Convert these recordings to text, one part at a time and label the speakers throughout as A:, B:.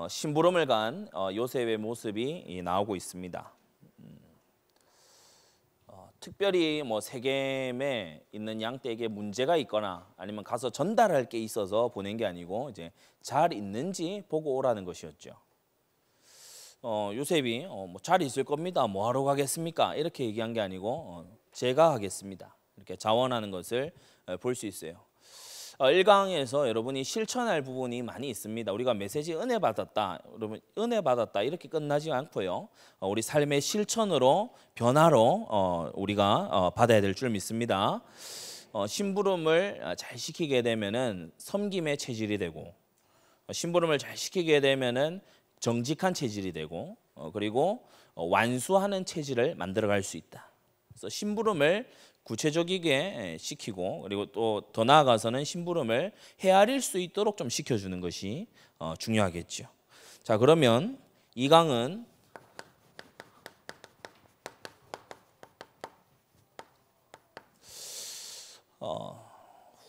A: 심부름을 간 요셉의 모습이 나오고 있습니다. 특별히 뭐 세겜에 있는 양떼에게 문제가 있거나 아니면 가서 전달할 게 있어서 보낸 게 아니고 이제 잘 있는지 보고 오라는 것이었죠. 요셉이 뭐 잘 있을 겁니다. 뭐 하러 가겠습니까? 이렇게 얘기한 게 아니고 제가 하겠습니다. 이렇게 자원하는 것을 볼 수 있어요. 1강에서 여러분이 실천할 부분이 많이 있습니다. 우리가 메시지 은혜 받았다, 여러분 은혜 받았다 이렇게 끝나지 않고요. 우리 삶의 실천으로 변화로 우리가 받아야 될 줄 믿습니다. 심부름을 잘 시키게 되면은 섬김의 체질이 되고, 심부름을 잘 시키게 되면은 정직한 체질이 되고, 그리고 완수하는 체질을 만들어갈 수 있다. 그래서 심부름을 구체적이게 시키고, 그리고 또 더 나아가서는 심부름을 헤아릴 수 있도록 좀 시켜주는 것이 중요하겠죠. 자, 그러면 이 강은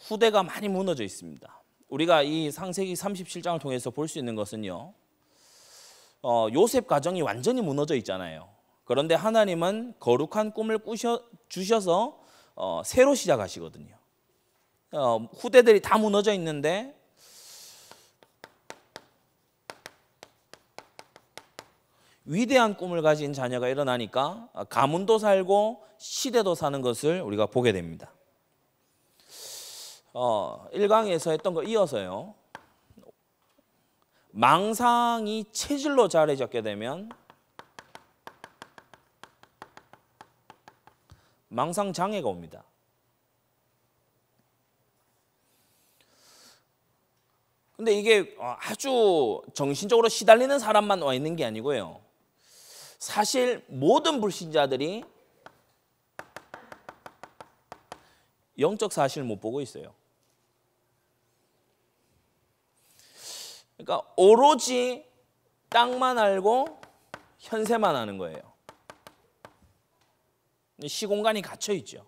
A: 후대가 많이 무너져 있습니다. 우리가 이 창세기 37장을 통해서 볼 수 있는 것은요, 요셉 가정이 완전히 무너져 있잖아요. 그런데 하나님은 거룩한 꿈을 주셔서 새로 시작하시거든요. 후대들이 다 무너져 있는데 위대한 꿈을 가진 자녀가 일어나니까 가문도 살고 시대도 사는 것을 우리가 보게 됩니다. 1강에서 했던 거 이어서요, 망상이 체질로 자리 잡게 되면 망상 장애가 옵니다. 근데 이게 아주 정신적으로 시달리는 사람만 와 있는 게 아니고요. 사실 모든 불신자들이 영적 사실을 못 보고 있어요. 그러니까 오로지 땅만 알고 현세만 아는 거예요. 시공간이 갇혀 있죠.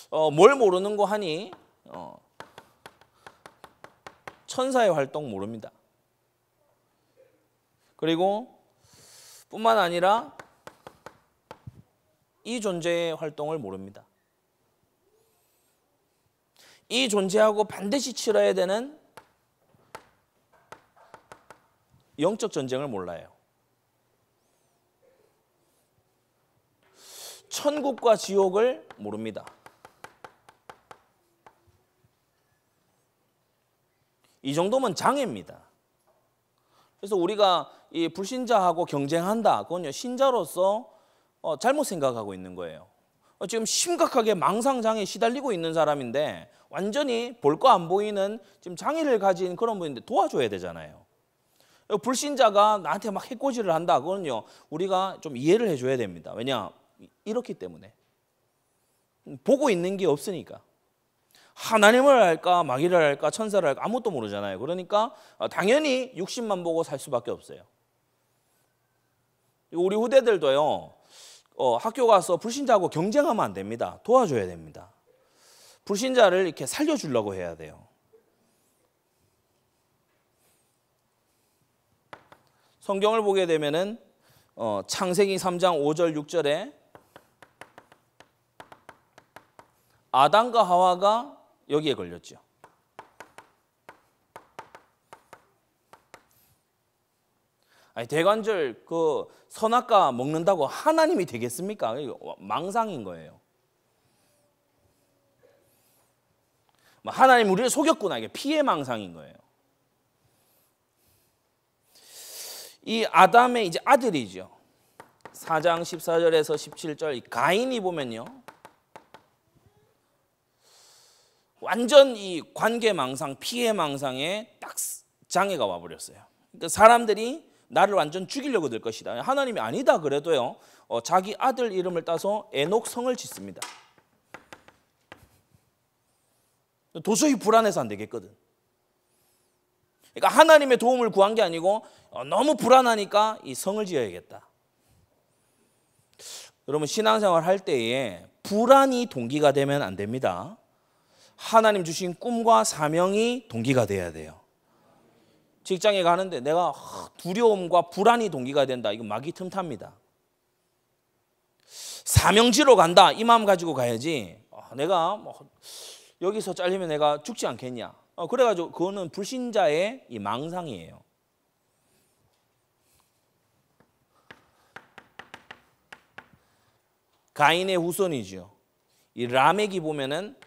A: 뭘 모르는 거 하니 천사의 활동 모릅니다. 그리고 뿐만 아니라 이 존재의 활동을 모릅니다. 이 존재하고 반드시 치러야 되는 영적 전쟁을 몰라요. 천국과 지옥을 모릅니다. 이 정도면 장애입니다. 그래서 우리가 이 불신자하고 경쟁한다, 그건요 신자로서 잘못 생각하고 있는 거예요. 지금 심각하게 망상장애에 시달리고 있는 사람인데 완전히 볼 거 안 보이는 지금 장애를 가진 그런 분인데 도와줘야 되잖아요. 불신자가 나한테 막 해코지를 한다, 그건요 우리가 좀 이해를 해줘야 됩니다. 왜냐? 이렇기 때문에 보고 있는 게 없으니까. 하나님을 알까 마귀를 알까 천사를 알까 아무것도 모르잖아요. 그러니까 당연히 육신만 보고 살 수밖에 없어요. 우리 후대들도요 학교 가서 불신자하고 경쟁하면 안 됩니다. 도와줘야 됩니다. 불신자를 이렇게 살려주려고 해야 돼요. 성경을 보게 되면은 창세기 3장 5절 6절에 아담과 하와가 여기에 걸렸죠. 아니 대관절 그 선악과 먹는다고 하나님이 되겠습니까? 망상인 거예요. 하나님 우리를 속였구나, 이게 피해 망상인 거예요. 이 아담의 이제 아들이죠. 4장 14절에서 17절 가인이 보면요, 완전 이 관계 망상, 피해 망상에 딱 장애가 와버렸어요. 그러니까 사람들이 나를 완전 죽이려고 들 것이다. 하나님이 아니다 그래도요, 자기 아들 이름을 따서 에녹 성을 짓습니다. 도저히 불안해서 안 되겠거든. 그러니까 하나님의 도움을 구한 게 아니고 너무 불안하니까 이 성을 지어야겠다. 여러분 신앙생활 할 때에 불안이 동기가 되면 안 됩니다. 하나님 주신 꿈과 사명이 동기가 돼야 돼요. 직장에 가는데 내가 두려움과 불안이 동기가 된다. 이거 마귀 틈탑니다. 사명지로 간다. 이 마음 가지고 가야지. 내가 여기서 잘리면 내가 죽지 않겠냐. 그래가지고 그거는 불신자의 이 망상이에요. 가인의 후손이죠. 이 라멕이 보면은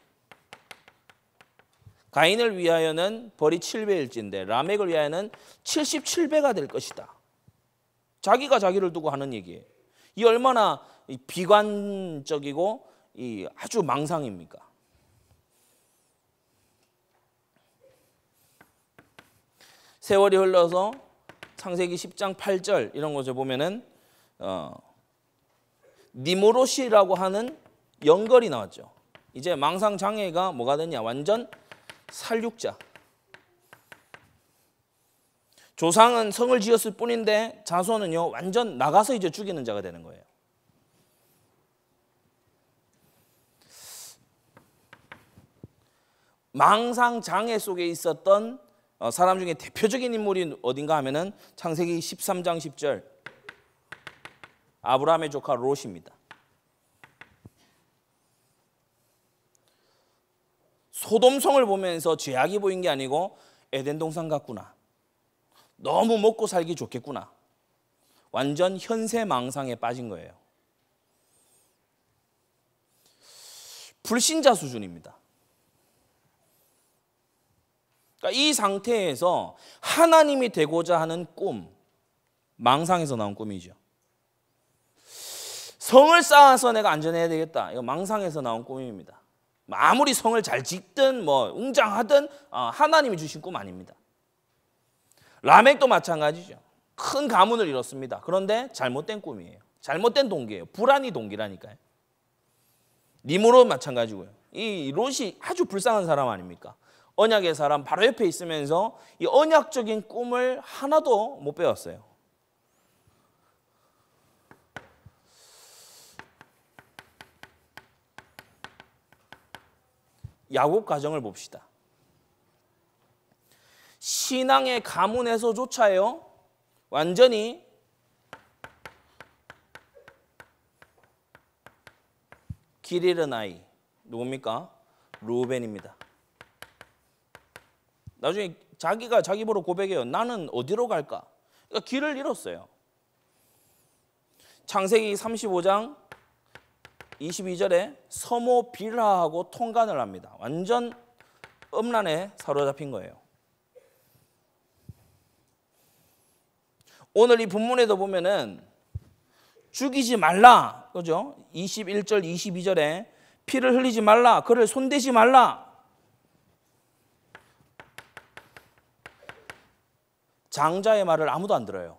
A: 가인을 위하여는 벌이 7배일진데 라멕을 위하여는 77배가 될 것이다. 자기가 자기를 두고 하는 얘기예요. 이 얼마나 비관적이고 이 아주 망상입니까? 세월이 흘러서 창세기 10장 8절 이런 것을 보면은 니무롯이라고 하는 영걸이 나왔죠. 이제 망상 장애가 뭐가 되냐? 완전 살육자. 조상은 성을 지었을 뿐인데 자손은요 완전 나가서 이제 죽이는 자가 되는 거예요. 망상 장애 속에 있었던 사람 중에 대표적인 인물이 어딘가 하면은 창세기 13장 10절 아브라함의 조카 롯입니다. 소돔성을 보면서 죄악이 보인 게 아니고 에덴 동산 같구나. 너무 먹고 살기 좋겠구나. 완전 현세 망상에 빠진 거예요. 불신자 수준입니다. 그러니까 이 상태에서 하나님이 되고자 하는 꿈, 망상에서 나온 꿈이죠. 성을 쌓아서 내가 안전해야 되겠다. 이거 망상에서 나온 꿈입니다. 아무리 성을 잘 짓든 웅장하든 하나님이 주신 꿈 아닙니다. 라멕도 마찬가지죠. 큰 가문을 이뤘습니다. 그런데 잘못된 꿈이에요. 잘못된 동기예요. 불안이 동기라니까요. 니므롯 마찬가지고요. 이 롯이 아주 불쌍한 사람 아닙니까? 언약의 사람 바로 옆에 있으면서 이 언약적인 꿈을 하나도 못 배웠어요. 야곱 가정을 봅시다. 신앙의 가문에서조차요 완전히 길 잃은 아이 누굽니까? 르우벤입니다. 나중에 자기가 자기 보러 고백해요. 나는 어디로 갈까? 그러니까 길을 잃었어요. 창세기 35장 22절에 서모 빌하하고 통간을 합니다. 완전 음란에 사로잡힌 거예요. 오늘 이 본문에도 보면은 죽이지 말라. 그죠? 21절 22절에 피를 흘리지 말라. 그를 손대지 말라. 장자의 말을 아무도 안 들어요.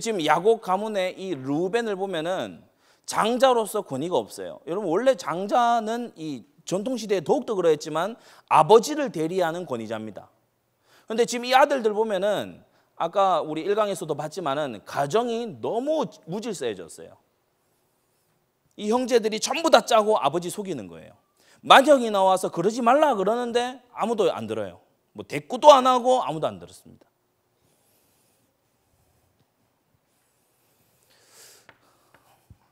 A: 지금 야곱 가문의 이 르우벤을 보면은 장자로서 권위가 없어요. 여러분 원래 장자는 이 전통시대에 더욱더 그러했지만 아버지를 대리하는 권위자입니다. 그런데 지금 이 아들들 보면은 아까 우리 1강에서도 봤지만은 가정이 너무 무질서해졌어요. 이 형제들이 전부 다 짜고 아버지 속이는 거예요. 만형이 나와서 그러지 말라 그러는데 아무도 안 들어요. 대꾸도 안 하고 아무도 안 들었습니다.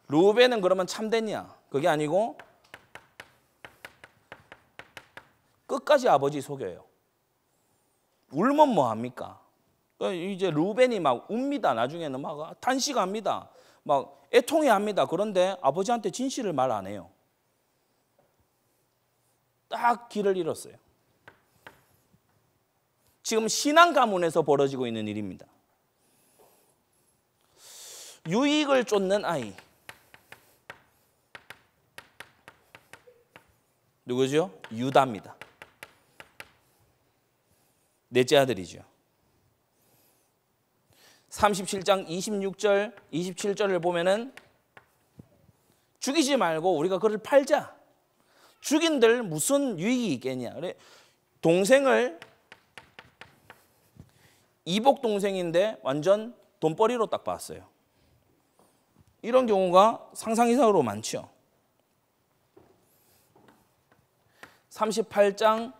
A: 르우벤은 그러면 참됐냐? 그게 아니고 끝까지 아버지 속여요. 울면 뭐 합니까? 이제 르우벤이 막 웁니다. 나중에는 막 탄식합니다. 막 애통해합니다. 그런데 아버지한테 진실을 말 안 해요. 딱 길을 잃었어요. 지금 신앙 가문에서 벌어지고 있는 일입니다. 유익을 쫓는 아이. 누구죠? 유다입니다. 넷째 아들이죠. 37장 26절, 27절을 보면은 죽이지 말고 우리가 그를 팔자. 죽인들 무슨 유익이 있겠냐. 동생을 이복 동생인데 완전 돈벌이로 딱 봤어요. 이런 경우가 상상 이상으로 많죠. 38장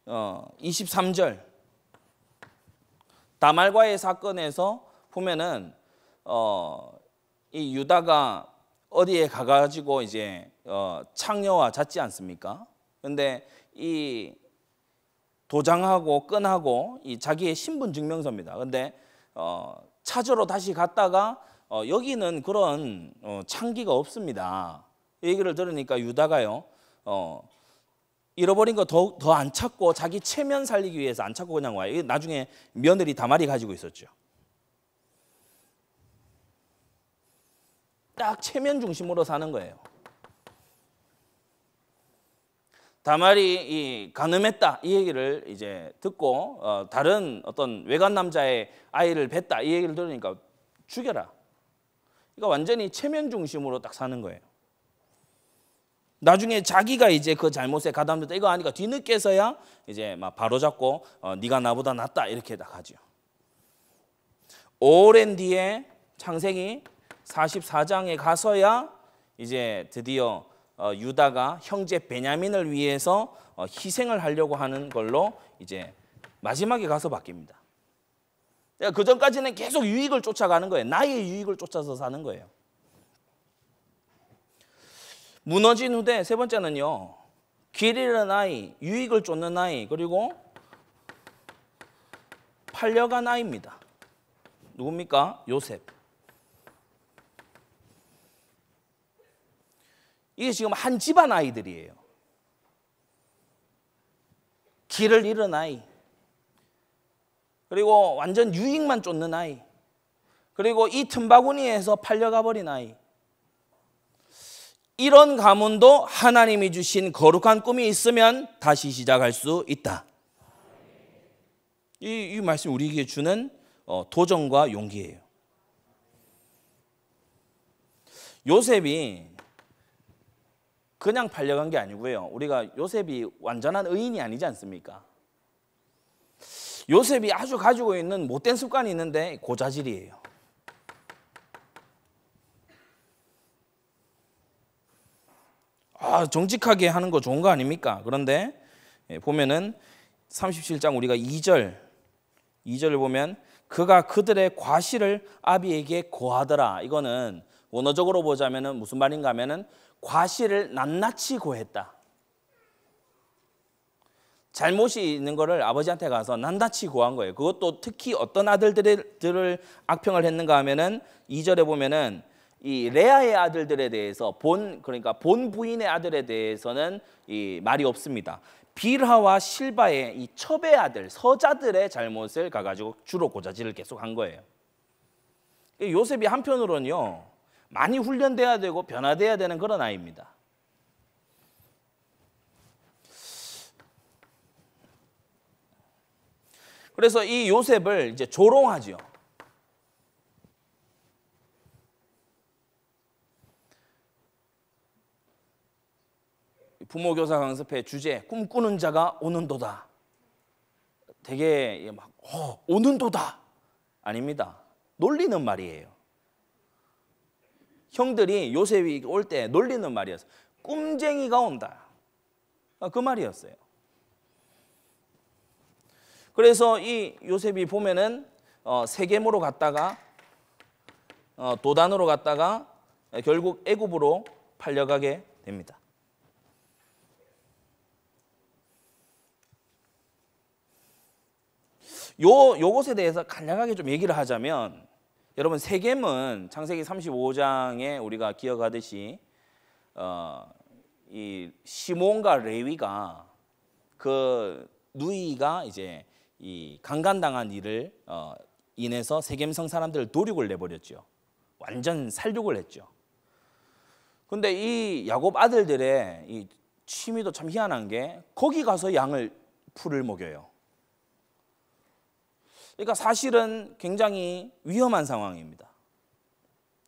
A: 23절 다말과의 사건에서 보면은 이 유다가 어디에 가가지고 이제 창녀와 잤지 않습니까? 근데 이 도장하고 끈하고 이 자기의 신분 증명서입니다. 근데 찾으러 다시 갔다가 여기는 그런 창기가 없습니다. 얘기를 들으니까 유다가요 잃어버린 거 더 안 찾고 자기 체면 살리기 위해서 안 찾고 그냥 와요. 나중에 며느리 다말이 가지고 있었죠. 딱 체면 중심으로 사는 거예요. 다말이 간음했다 이 얘기를 이제 듣고 다른 어떤 외간 남자의 아이를 뱄다 이 얘기를 들으니까 죽여라. 그러니까 완전히 체면 중심으로 딱 사는 거예요. 나중에 자기가 이제 그 잘못에 가담됐다 이거 하니까 뒤늦게서야 이제 막 바로잡고 네가 나보다 낫다 이렇게 딱 하죠. 오랜 뒤에 창세기 44장에 가서야 이제 드디어 유다가 형제 베냐민을 위해서 희생을 하려고 하는 걸로 이제 마지막에 가서 바뀝니다. 그 전까지는 계속 유익을 쫓아가는 거예요. 나의 유익을 쫓아서 사는 거예요. 무너진 후대 세 번째는요. 길 잃은 아이, 유익을 쫓는 아이, 그리고 팔려간 아이입니다. 누굽니까? 요셉. 이게 지금 한 집안 아이들이에요. 길을 잃은 아이, 그리고 완전 유익만 쫓는 아이, 그리고 이 틈바구니에서 팔려가 버린 아이. 이런 가문도 하나님이 주신 거룩한 꿈이 있으면 다시 시작할 수 있다. 이 말씀이 우리에게 주는 도전과 용기예요. 요셉이 그냥 팔려간 게 아니고요. 우리가 요셉이 완전한 의인이 아니지 않습니까? 요셉이 아주 가지고 있는 못된 습관이 있는데 고자질이에요. 정직하게 하는 거 좋은 거 아닙니까? 그런데 보면은 37장 우리가 2절을 보면 그가 그들의 과실을 아비에게 고하더라. 이거는 원어적으로 보자면은 무슨 말인가 하면은 과실을 낱낱이 고했다. 잘못이 있는 거를 아버지한테 가서 낱낱이 고한 거예요. 그것도 특히 어떤 아들들을 악평을 했는가 하면은 2절에 보면은 이 레아의 아들들에 대해서 그러니까 본 부인의 아들에 대해서는 이 말이 없습니다. 빌하와 실바의 이 첩의 아들 서자들의 잘못을 가가지고 주로 고자질을 계속 한 거예요. 요셉이 한편으로는요 많이 훈련돼야 되고 변화돼야 되는 그런 아이입니다. 그래서 이 요셉을 이제 조롱하죠. 부모교사 강습회 주제 꿈꾸는 자가 오는도다. 되게 막 오는도다 아닙니다. 놀리는 말이에요. 형들이 요셉이 올 때 놀리는 말이었어요. 꿈쟁이가 온다. 그 말이었어요. 그래서 이 요셉이 보면은 세겜으로 갔다가 도단으로 갔다가 결국 애굽으로 팔려가게 됩니다. 요것에 대해서 간략하게 좀 얘기를 하자면 여러분 세겜은 창세기 35장에 우리가 기억하듯이 이 시몬과 레위가 그 누이가 이제 이 강간당한 일을 인해서 세겜성 사람들을 도륙을 내버렸죠. 완전 살육을 했죠. 근데 이 야곱 아들들의 이 취미도 참 희한한 게 거기 가서 풀을 먹여요. 그러니까 사실은 굉장히 위험한 상황입니다.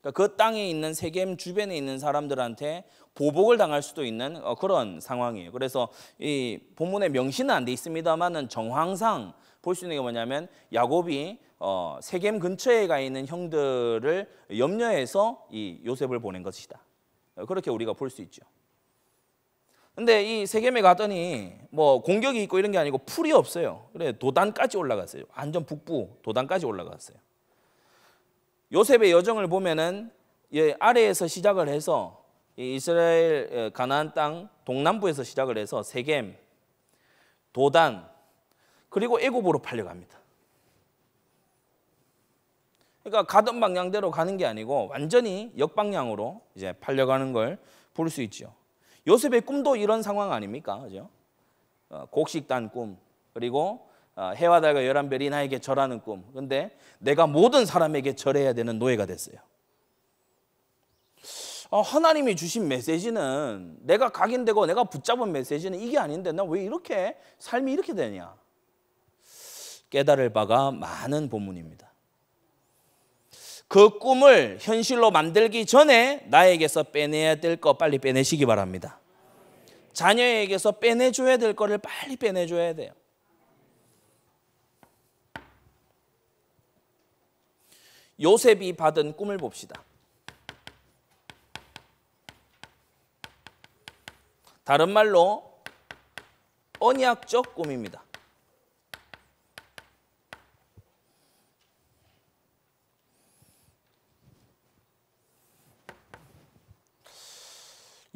A: 그러니까 그 땅에 있는 세겜 주변에 있는 사람들한테 보복을 당할 수도 있는 그런 상황이에요. 그래서 이 본문에 명시는 안 돼 있습니다만은 정황상 볼 수 있는 게 뭐냐면 야곱이 세겜 근처에 가 있는 형들을 염려해서 이 요셉을 보낸 것이다. 그렇게 우리가 볼 수 있죠. 근데 이 세겜에 가더니 뭐 공격이 있고 이런 게 아니고 풀이 없어요. 그래 도단까지 올라갔어요. 완전 북부 도단까지 올라갔어요. 요셉의 여정을 보면은 아래에서 시작을 해서 이스라엘 가나안 땅 동남부에서 시작을 해서 세겜, 도단, 그리고 애굽으로 팔려갑니다. 그러니까 가던 방향대로 가는 게 아니고 완전히 역방향으로 이제 팔려가는 걸 볼 수 있죠. 요셉의 꿈도 이런 상황 아닙니까? 그죠? 곡식단 꿈, 그리고 해와 달과 열한 별이 나에게 절하는 꿈. 그런데 내가 모든 사람에게 절해야 되는 노예가 됐어요. 하나님이 주신 메시지는, 내가 각인되고 내가 붙잡은 메시지는 이게 아닌데 나 왜 이렇게 삶이 이렇게 되냐? 깨달을 바가 많은 본문입니다. 그 꿈을 현실로 만들기 전에 나에게서 빼내야 될 거 빨리 빼내시기 바랍니다. 자녀에게서 빼내줘야 될 거를 빨리 빼내줘야 돼요. 요셉이 받은 꿈을 봅시다. 다른 말로 언약적 꿈입니다.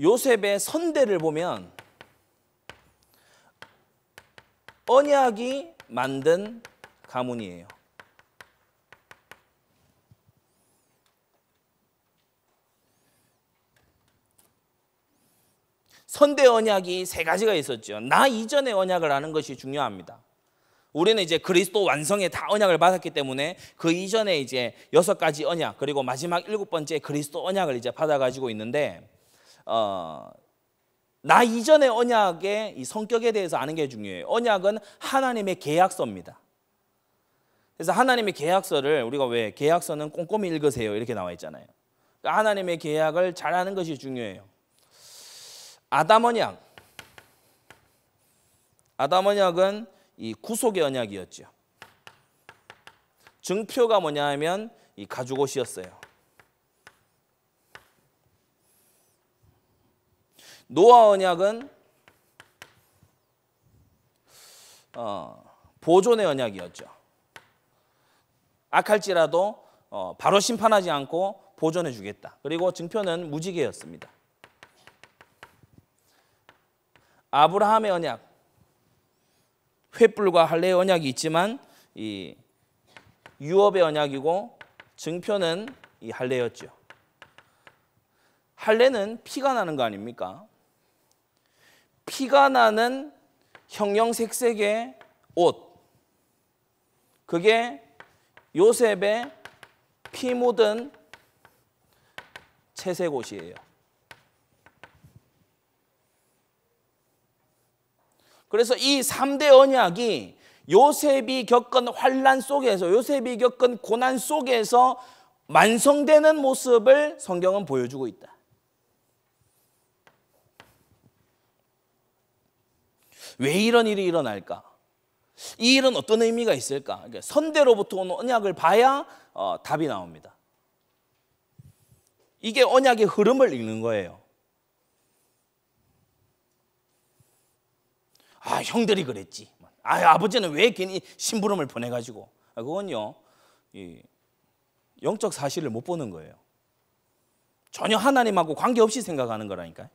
A: 요셉의 선대를 보면 언약이 만든 가문이에요. 선대 언약이 세 가지가 있었죠. 나 이전의 언약을 아는 것이 중요합니다. 우리는 이제 그리스도 완성에 다 언약을 받았기 때문에 그 이전에 이제 6가지 언약, 그리고 마지막 7번째 그리스도 언약을 이제 받아가지고 있는데, 나 이전의 언약의 이 성격에 대해서 아는 게 중요해요. 언약은 하나님의 계약서입니다. 그래서 하나님의 계약서를 우리가 왜 계약서는 꼼꼼히 읽으세요 이렇게 나와 있잖아요. 그러니까 하나님의 계약을 잘 아는 것이 중요해요. 아담 언약은 이 구속의 언약이었죠. 증표가 뭐냐 하면 이 가죽옷이었어요. 노아 언약은 보존의 언약이었죠. 악할지라도 바로 심판하지 않고 보존해 주겠다. 그리고 증표는 무지개였습니다. 아브라함의 언약, 횃불과 할례의 언약이 있지만 이 유업의 언약이고 증표는 이 할례였죠. 할례는 피가 나는 거 아닙니까? 피가 나는 형형색색의 옷, 그게 요셉의 피 묻은 채색 옷이에요. 그래서 이 3대 언약이 요셉이 겪은 환난 속에서, 요셉이 겪은 고난 속에서 완성되는 모습을 성경은 보여주고 있다. 왜 이런 일이 일어날까? 이 일은 어떤 의미가 있을까? 그러니까 선대로부터 온 언약을 봐야 답이 나옵니다. 이게 언약의 흐름을 읽는 거예요. 형들이 그랬지. 아버지는 왜 괜히 심부름을 보내가지고. 그건요, 이 영적 사실을 못 보는 거예요. 전혀 하나님하고 관계없이 생각하는 거라니까요.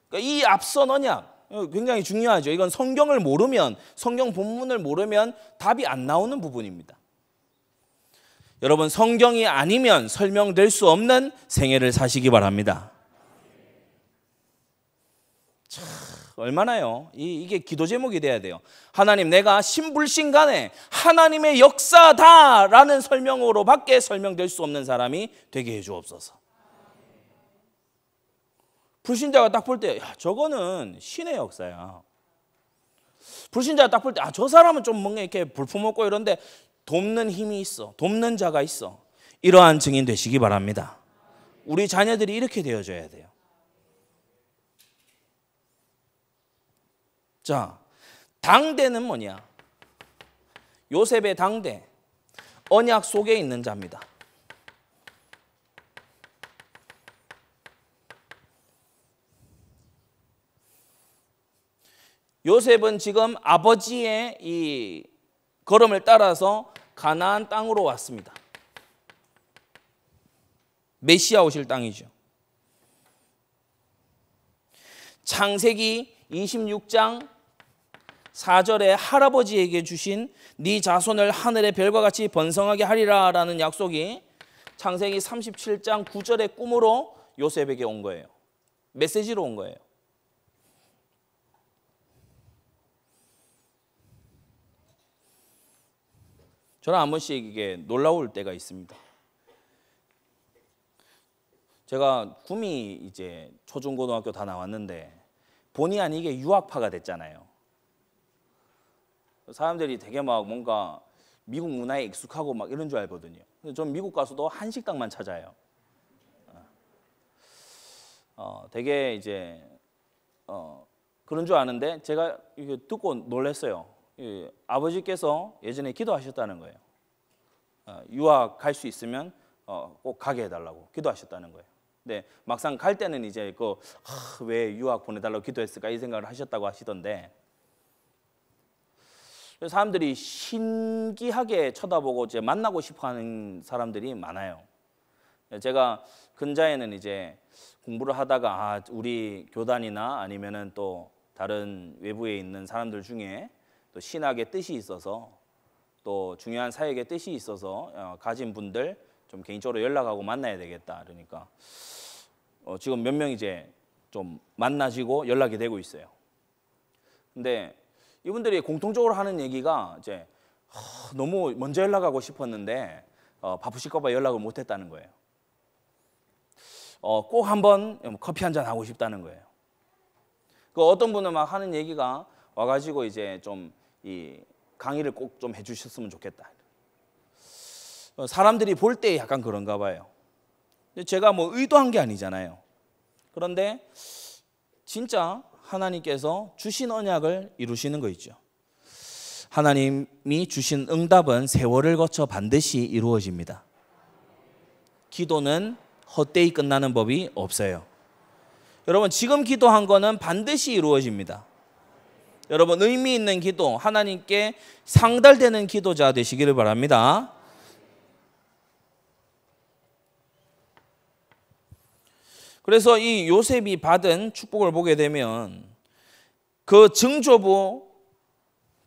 A: 그러니까 이 앞선 언약 굉장히 중요하죠. 이건 성경을 모르면, 성경 본문을 모르면 답이 안 나오는 부분입니다. 여러분, 성경이 아니면 설명될 수 없는 생애를 사시기 바랍니다. 참, 얼마나요? 이게 기도 제목이 돼야 돼요. 하나님, 내가 신불신간에 하나님의 역사다라는 설명으로 밖에 설명될 수 없는 사람이 되게 해주옵소서. 불신자가 딱 볼 때, 저거는 신의 역사야. 불신자가 딱 볼 때, 저 사람은 좀 뭔가 이렇게 불품없고 이런데 돕는 힘이 있어. 돕는 자가 있어. 이러한 증인 되시기 바랍니다. 우리 자녀들이 이렇게 되어줘야 돼요. 자, 당대는 뭐냐? 요셉의 당대, 언약 속에 있는 자입니다. 요셉은 지금 아버지의 이 걸음을 따라서 가나안 땅으로 왔습니다. 메시아 오실 땅이죠. 창세기 26장 4절에 할아버지에게 주신 네 자손을 하늘의 별과 같이 번성하게 하리라 라는 약속이 창세기 37장 9절의 꿈으로 요셉에게 온 거예요. 메시지로 온 거예요. 저는 한 번씩 이게 놀라울 때가 있습니다. 제가 구미 이제 초중고등학교 다 나왔는데 본의 아니게 유학파가 됐잖아요. 사람들이 되게 막 뭔가 미국 문화에 익숙하고 막 이런 줄 알거든요. 근데 전 미국 가서도 한식당만 찾아요. 되게 이제 그런 줄 아는데 제가 이거 듣고 놀랐어요. 아버지께서 예전에 기도하셨다는 거예요. 유학 갈 수 있으면 꼭 가게 해달라고 기도하셨다는 거예요. 근데 막상 갈 때는 이제 왜 유학 보내달라고 기도했을까 이 생각을 하셨다고 하시던데 사람들이 신기하게 쳐다보고 이제 만나고 싶어하는 사람들이 많아요. 제가 근자에는 이제 공부를 하다가 우리 교단이나 아니면은 또 다른 외부에 있는 사람들 중에 또 신학의 뜻이 있어서 또 중요한 사역의 뜻이 있어서 가진 분들 좀 개인적으로 연락하고 만나야 되겠다. 그러니까 지금 몇 명 이제 좀 만나지고 연락이 되고 있어요. 근데 이분들이 공통적으로 하는 얘기가 이제 너무 먼저 연락하고 싶었는데 바쁘실까 봐 연락을 못 했다는 거예요. 꼭 한번 커피 한잔 하고 싶다는 거예요. 그 어떤 분은 막 하는 얘기가 와가지고 이제 좀 이 강의를 꼭 좀 해주셨으면 좋겠다. 사람들이 볼 때 약간 그런가 봐요. 제가 뭐 의도한 게 아니잖아요. 그런데 진짜 하나님께서 주신 언약을 이루시는 거 있죠. 하나님이 주신 응답은 세월을 거쳐 반드시 이루어집니다. 기도는 헛되이 끝나는 법이 없어요. 여러분 지금 기도한 거는 반드시 이루어집니다. 여러분 의미 있는 기도, 하나님께 상달되는 기도자 되시기를 바랍니다. 그래서 이 요셉이 받은 축복을 보게 되면 그 증조부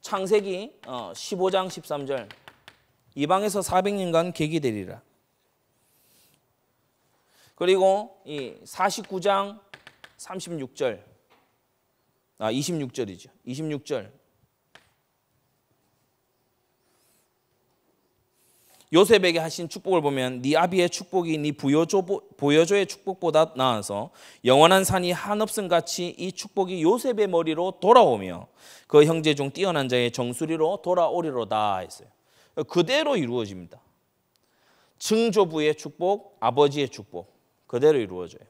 A: 창세기 15장 13절 이방에서 400년간 객이 되리라. 그리고 이 49장 36절 26절이죠. 26절 요셉에게 하신 축복을 보면 네 아비의 축복이 네 보여조의 축복보다 나아서 영원한 산이 한없음 같이 이 축복이 요셉의 머리로 돌아오며 그 형제 중 뛰어난 자의 정수리로 돌아오리로다 했어요. 그대로 이루어집니다. 증조부의 축복, 아버지의 축복 그대로 이루어져요.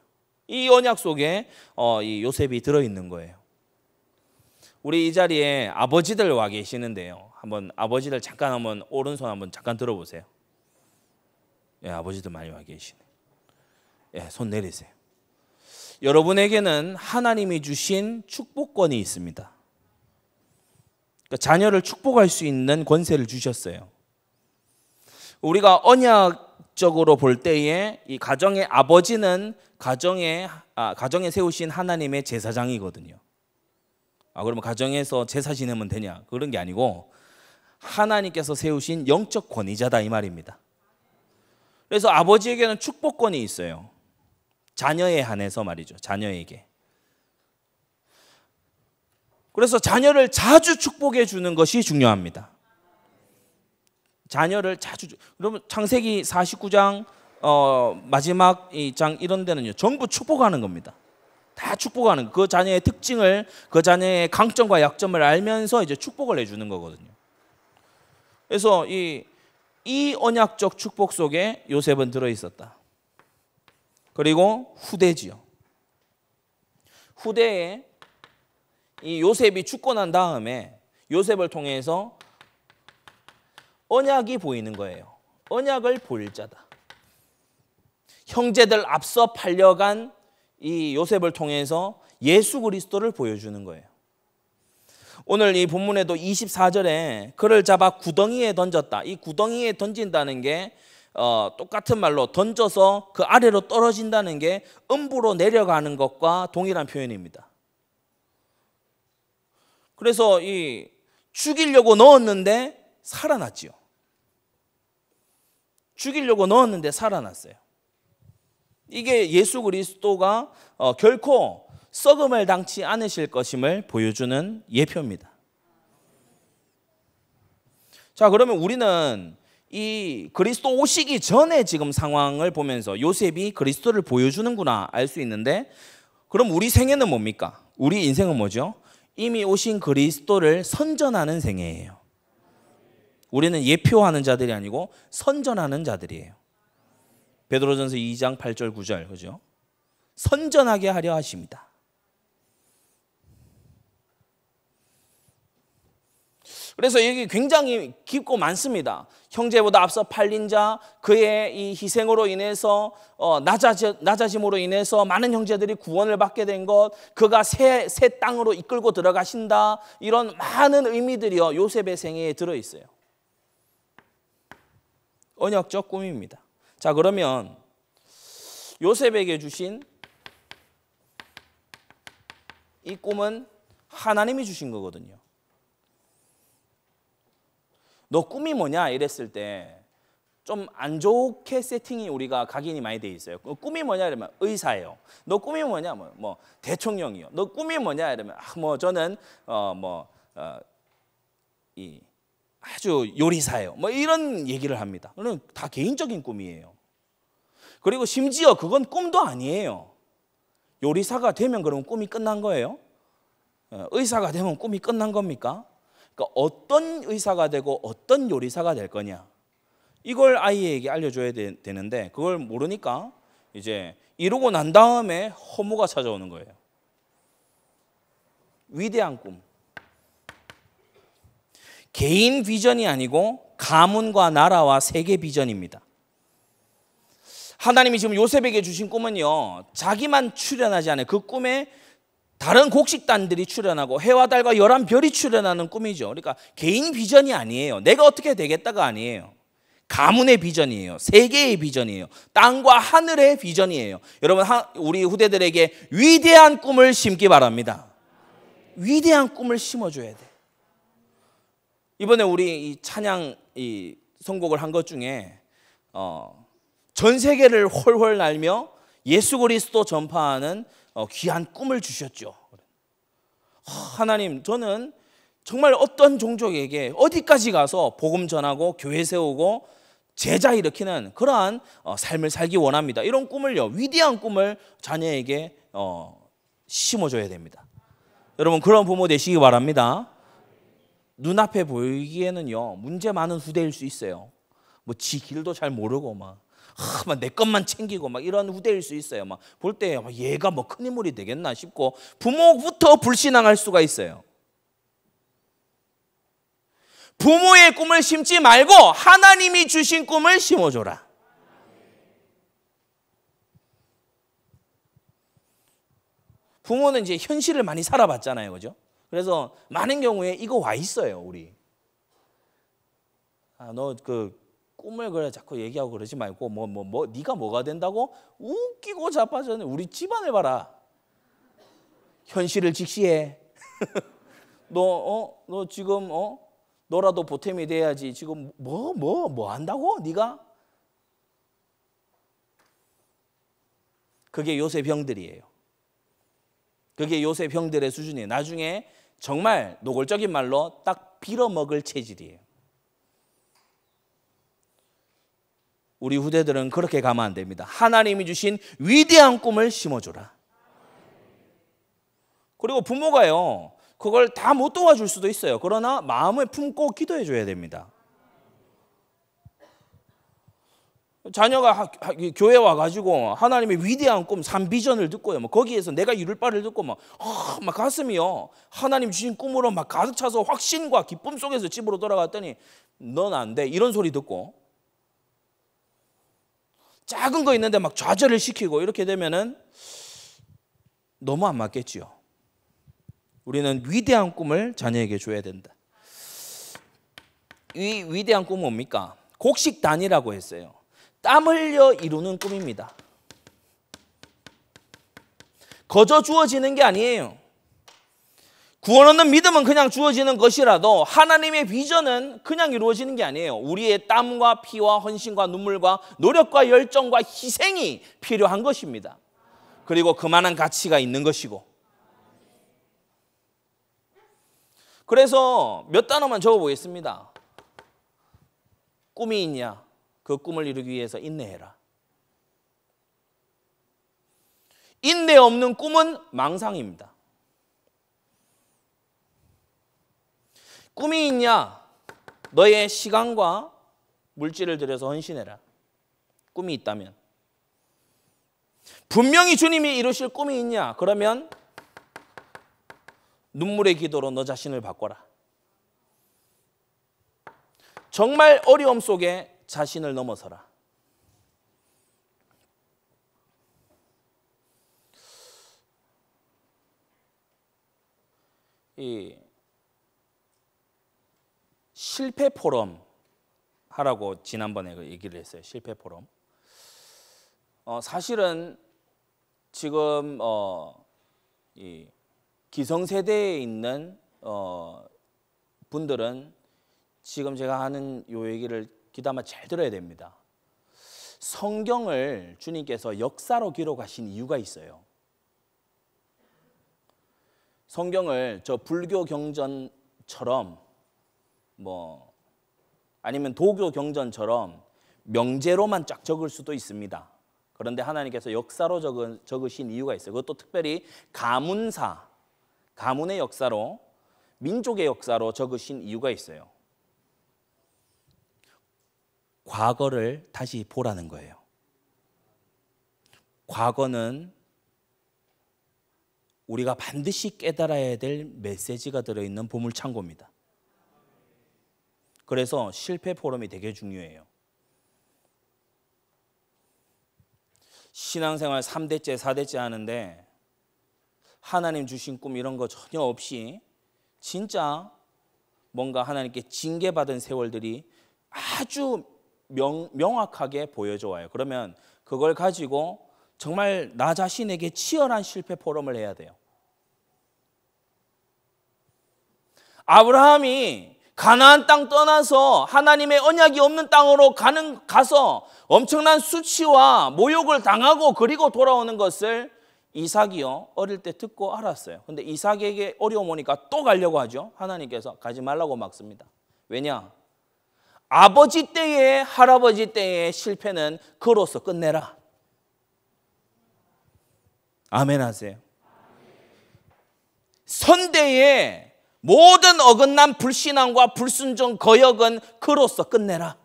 A: 이 언약 속에 이 요셉이 들어있는 거예요. 우리 이 자리에 아버지들 와 계시는데요. 한번 아버지들 잠깐 한번 오른손 한번 잠깐 들어보세요. 예, 아버지들 많이 와 계시네. 예, 손 내리세요. 여러분에게는 하나님이 주신 축복권이 있습니다. 그러니까 자녀를 축복할 수 있는 권세를 주셨어요. 우리가 언약적으로 볼 때에 이 가정의 아버지는 가정에 세우신 하나님의 제사장이거든요. 그러면 가정에서 제사 지내면 되냐? 그런 게 아니고 하나님께서 세우신 영적 권위자다 이 말입니다. 그래서 아버지에게는 축복권이 있어요. 자녀에 한해서 말이죠. 자녀에게. 그래서 자녀를 자주 축복해 주는 것이 중요합니다. 자녀를 자주. 그러면 창세기 49장 마지막 이 장 이런 데는요. 전부 축복하는 겁니다. 다 축복하는 그 자녀의 특징을 그 자녀의 강점과 약점을 알면서 이제 축복을 해주는 거거든요. 그래서 이 언약적 축복 속에 요셉은 들어있었다. 그리고 후대지요. 후대에 이 요셉이 죽고 난 다음에 요셉을 통해서 언약이 보이는 거예요. 언약을 보일 자다. 형제들 앞서 팔려간 이 요셉을 통해서 예수 그리스도를 보여주는 거예요. 오늘 이 본문에도 24절에 그를 잡아 구덩이에 던졌다. 이 구덩이에 던진다는 게 똑같은 말로 던져서 그 아래로 떨어진다는 게 음부로 내려가는 것과 동일한 표현입니다. 그래서 이 죽이려고 넣었는데 살아났지요. 죽이려고 넣었는데 살아났어요. 이게 예수 그리스도가 결코 썩음을 당치 않으실 것임을 보여주는 예표입니다. 자, 그러면 우리는 이 그리스도 오시기 전에 지금 상황을 보면서 요셉이 그리스도를 보여주는구나 알 수 있는데, 그럼 우리 생애는 뭡니까? 우리 인생은 뭐죠? 이미 오신 그리스도를 선전하는 생애예요. 우리는 예표하는 자들이 아니고 선전하는 자들이에요. 베드로전서 2장 8절 9절, 그죠? 선전하게 하려 하십니다. 그래서 여기 굉장히 깊고 많습니다. 형제보다 앞서 팔린 자, 그의 이 희생으로 인해서 낮아짐으로 인해서 많은 형제들이 구원을 받게 된 것, 그가 새 땅으로 이끌고 들어가신다, 이런 많은 의미들이요 요셉의 생애에 들어있어요. 언약적 꿈입니다. 자, 그러면 요셉에게 주신 이 꿈은 하나님이 주신 거거든요. 너 꿈이 뭐냐 이랬을 때 좀 안 좋게 세팅이 우리가 각인이 많이 돼 있어요. 꿈이 뭐냐 이러면 의사예요. 너 꿈이 뭐냐 뭐 대통령이요. 너 꿈이 뭐냐 이러면 뭐 저는 이 아주 요리사예요. 뭐 이런 얘기를 합니다. 그건 다 개인적인 꿈이에요. 그리고 심지어 그건 꿈도 아니에요. 요리사가 되면 그러면 꿈이 끝난 거예요? 의사가 되면 꿈이 끝난 겁니까? 그러니까 어떤 의사가 되고 어떤 요리사가 될 거냐, 이걸 아이에게 알려줘야 되는데 그걸 모르니까 이제 이루고 난 다음에 허무가 찾아오는 거예요. 위대한 꿈. 개인 비전이 아니고 가문과 나라와 세계 비전입니다. 하나님이 지금 요셉에게 주신 꿈은요, 자기만 출연하지 않아요. 그 꿈에 다른 곡식단들이 출연하고 해와 달과 11별이 출연하는 꿈이죠. 그러니까 개인 비전이 아니에요. 내가 어떻게 되겠다가 아니에요. 가문의 비전이에요. 세계의 비전이에요. 땅과 하늘의 비전이에요. 여러분, 우리 후대들에게 위대한 꿈을 심기 바랍니다. 위대한 꿈을 심어줘야 돼. 이번에 우리 이 찬양 이 선곡을 한 것 중에 전 세계를 홀홀 날며 예수 그리스도 전파하는 귀한 꿈을 주셨죠. 하나님, 저는 정말 어떤 종족에게 어디까지 가서 복음 전하고 교회 세우고 제자 일으키는 그러한 삶을 살기 원합니다. 이런 꿈을요, 위대한 꿈을 자녀에게 심어줘야 됩니다. 여러분, 그런 부모 되시기 바랍니다. 눈앞에 보이기에는요 문제 많은 후대일 수 있어요. 뭐 지 길도 잘 모르고 막 내 것만 챙기고 막 이런 후대일 수 있어요. 막 볼 때 얘가 뭐 큰 인물이 되겠나 싶고 부모부터 불신앙할 수가 있어요. 부모의 꿈을 심지 말고 하나님이 주신 꿈을 심어줘라. 부모는 이제 현실을 많이 살아봤잖아요, 그죠? 그래서 많은 경우에 이거 와 있어요, 우리. 너 그 꿈을 그래 자꾸 얘기하고 그러지 말고 네가 뭐가 된다고 웃기고 자빠졌네. 우리 집안을 봐라. 현실을 직시해. 너 지금 너라도 보탬이 돼야지. 지금 뭐 한다고 네가? 그게 요셉 형들이에요. 그게 요셉 형들의 수준이에요. 나중에 정말 노골적인 말로 딱 빌어먹을 체질이에요. 우리 후대들은 그렇게 가면 안 됩니다. 하나님이 주신 위대한 꿈을 심어줘라. 그리고 부모가요, 그걸 다 못 도와줄 수도 있어요. 그러나 마음을 품고 기도해 줘야 됩니다. 자녀가 교회 와가지고 하나님의 위대한 꿈, 삶비전을 듣고요, 거기에서 내가 이룰 바를 듣고 막 가슴이요 하나님 주신 꿈으로 막 가득 차서 확신과 기쁨 속에서 집으로 돌아갔더니 넌 안 돼 이런 소리 듣고 작은 거 있는데 막 좌절을 시키고 이렇게 되면은 너무 안 맞겠지요. 우리는 위대한 꿈을 자녀에게 줘야 된다. 이 위대한 꿈은 뭡니까? 곡식단이라고 했어요. 땀 흘려 이루는 꿈입니다. 거저 주어지는 게 아니에요. 구원 얻는 믿음은 그냥 주어지는 것이라도 하나님의 비전은 그냥 이루어지는 게 아니에요. 우리의 땀과 피와 헌신과 눈물과 노력과 열정과 희생이 필요한 것입니다. 그리고 그만한 가치가 있는 것이고. 그래서 몇 단어만 적어보겠습니다. 꿈이 있냐? 그 꿈을 이루기 위해서 인내해라. 인내 없는 꿈은 망상입니다. 꿈이 있냐? 너의 시간과 물질을 들여서 헌신해라. 꿈이 있다면. 분명히 주님이 이루실 꿈이 있냐? 그러면 눈물의 기도로 너 자신을 바꿔라. 정말 어려움 속에 자신을 넘어서라. 이 실패 포럼 하라고 지난번에 얘기를 했어요. 실패 포럼. 사실은 지금 이 기성세대에 있는 분들은 지금 제가 하는 요 얘기를 귀담아 잘 들어야 됩니다. 성경을 주님께서 역사로 기록하신 이유가 있어요. 성경을 저 불교 경전처럼 아니면 도교 경전처럼 명제로만 쫙 적을 수도 있습니다. 그런데 하나님께서 역사로 적으신 이유가 있어요. 그것도 특별히 가문의 역사로, 민족의 역사로 적으신 이유가 있어요. 과거를 다시 보라는 거예요. 과거는 우리가 반드시 깨달아야 될 메시지가 들어있는 보물창고입니다. 그래서 실패 포럼이 되게 중요해요. 신앙생활 3대째, 4대째 하는데 하나님 주신 꿈 이런 거 전혀 없이 진짜 뭔가 하나님께 징계받은 세월들이 아주 명확하게 보여져 와요. 그러면 그걸 가지고 정말 나 자신에게 치열한 실패 포럼을 해야 돼요. 아브라함이 가나안 땅 떠나서 하나님의 언약이 없는 땅으로 가서 엄청난 수치와 모욕을 당하고 그리고 돌아오는 것을 이삭이요 어릴 때 듣고 알았어요. 근데 이삭에게 어려움 오니까 또 가려고 하죠. 하나님께서 가지 말라고 막습니다. 왜냐? 아버지 때에 할아버지 때의 실패는 그로써 끝내라. 아멘 하세요. 선대의 모든 어긋난 불신앙과 불순종 거역은 그로써 끝내라.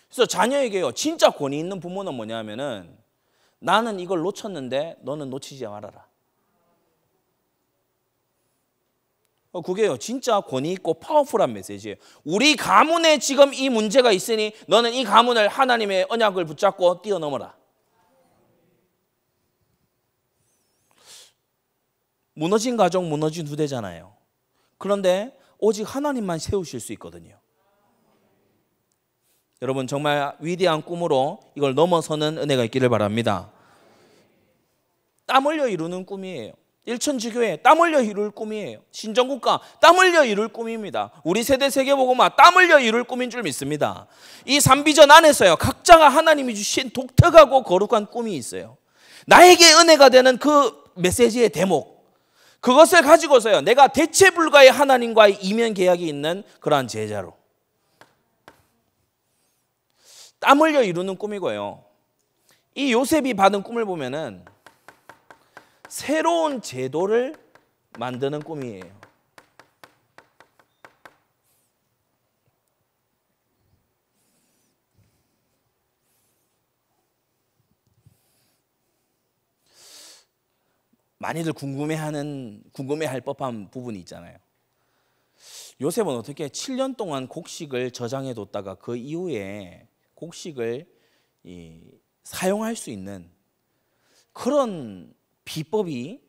A: 그래서 자녀에게요 진짜 권위 있는 부모는 뭐냐면은 나는 이걸 놓쳤는데 너는 놓치지 말아라. 그게요 진짜 권위 있고 파워풀한 메시지예요. 우리 가문에 지금 이 문제가 있으니 너는 이 가문을 하나님의 언약을 붙잡고 뛰어넘어라. 무너진 가정, 무너진 후대잖아요. 그런데 오직 하나님만 세우실 수 있거든요. 여러분 정말 위대한 꿈으로 이걸 넘어서는 은혜가 있기를 바랍니다. 땀 흘려 이루는 꿈이에요. 일천지교회 땀 흘려 이룰 꿈이에요. 신정국가 땀 흘려 이룰 꿈입니다. 우리 세대 세계복음화 땀 흘려 이룰 꿈인 줄 믿습니다. 이 3비전 안에서요 각자가 하나님이 주신 독특하고 거룩한 꿈이 있어요. 나에게 은혜가 되는 그 메시지의 대목, 그것을 가지고서요 내가 대체 불가의 하나님과의 이면 계약이 있는 그러한 제자로 땀 흘려 이루는 꿈이고요. 이 요셉이 받은 꿈을 보면은 새로운 제도를 만드는 꿈이에요. 많이들 궁금해할 법한 부분이 있잖아요. 요셉은 어떻게 7년 동안 곡식을 저장해 뒀다가 그 이후에 곡식을 사용할 수 있는 그런 비법이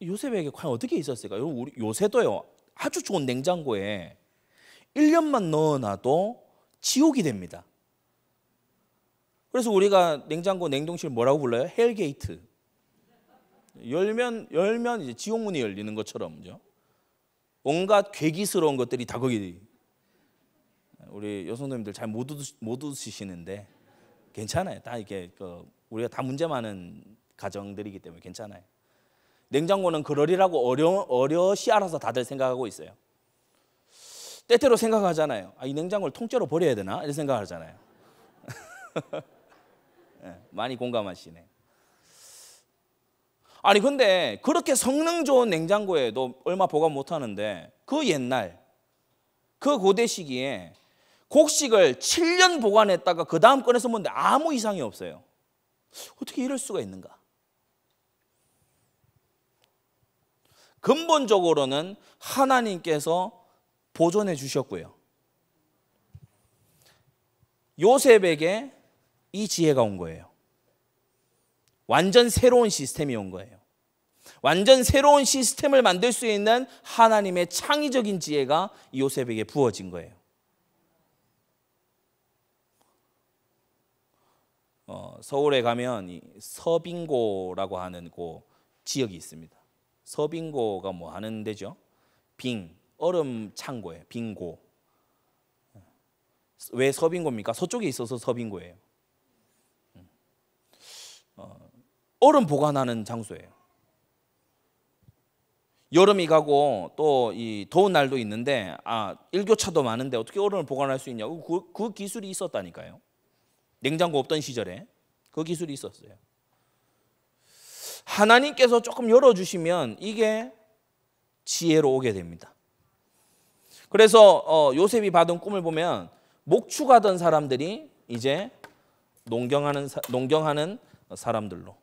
A: 요셉에게 과연 어떻게 있었을까? 여러분, 우리 요새도요, 아주 좋은 냉장고에 1년만 넣어놔도 지옥이 됩니다. 그래서 우리가 냉장고, 냉동실 뭐라고 불러요? 헬게이트. 열면 이제 지옥문이 열리는 것처럼요. 온갖 괴기스러운 것들이 다 거기. 우리 여성님들 잘 못 웃으시는데 괜찮아요. 다 이게 우리가 다 문제 많은 가정들이기 때문에 괜찮아요. 냉장고는 그러리라고 어려시 알아서 다들 생각하고 있어요. 때때로 생각하잖아요. 이 냉장고를 통째로 버려야 되나? 이런 생각을 하잖아요. 네, 많이 공감하시네. 아니 근데 그렇게 성능 좋은 냉장고에도 얼마 보관 못하는데 그 옛날 그 고대 시기에 곡식을 7년 보관했다가 그 다음 꺼내서 먹는데 아무 이상이 없어요. 어떻게 이럴 수가 있는가? 근본적으로는 하나님께서 보존해 주셨고요. 요셉에게 이 지혜가 온 거예요. 완전 새로운 시스템이 온 거예요. 완전 새로운 시스템을 만들 수 있는 하나님의 창의적인 지혜가 요셉에게 부어진 거예요. 서울에 가면 이 서빙고라고 하는 그 지역이 있습니다. 서빙고가 뭐 하는 데죠? 얼음 창고예요. 빙고. 왜 서빙고입니까? 서쪽에 있어서 서빙고예요. 얼음 보관하는 장소예요. 여름이 가고 또 이 더운 날도 있는데 일교차도 많은데 어떻게 얼음을 보관할 수 있냐고 그 기술이 있었다니까요. 냉장고 없던 시절에 그 기술이 있었어요. 하나님께서 조금 열어주시면 이게 지혜로 오게 됩니다. 그래서 요셉이 받은 꿈을 보면 목축하던 사람들이 이제 농경하는 사람들로.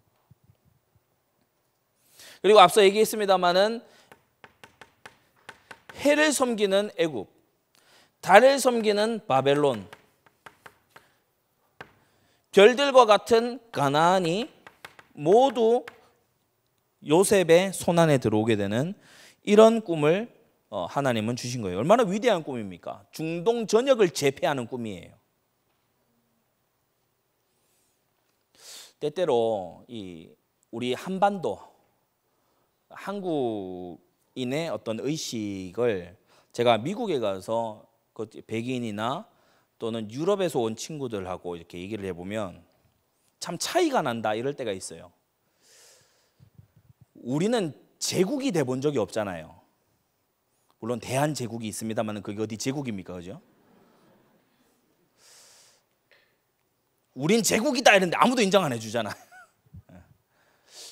A: 그리고 앞서 얘기했습니다마는 해를 섬기는 애굽, 달을 섬기는 바벨론, 별들과 같은 가나안이 모두 요셉의 손안에 들어오게 되는 이런 꿈을 하나님은 주신 거예요. 얼마나 위대한 꿈입니까? 중동 전역을 제패하는 꿈이에요. 때때로 우리 한반도 한국인의 어떤 의식을 제가 미국에 가서 그 백인이나 또는 유럽에서 온 친구들하고 이렇게 얘기를 해보면 참 차이가 난다 이럴 때가 있어요. 우리는 제국이 돼본 적이 없잖아요. 물론 대한제국이 있습니다만 그게 어디 제국입니까? 그죠? 우린 제국이다 이랬는데 아무도 인정 안 해주잖아.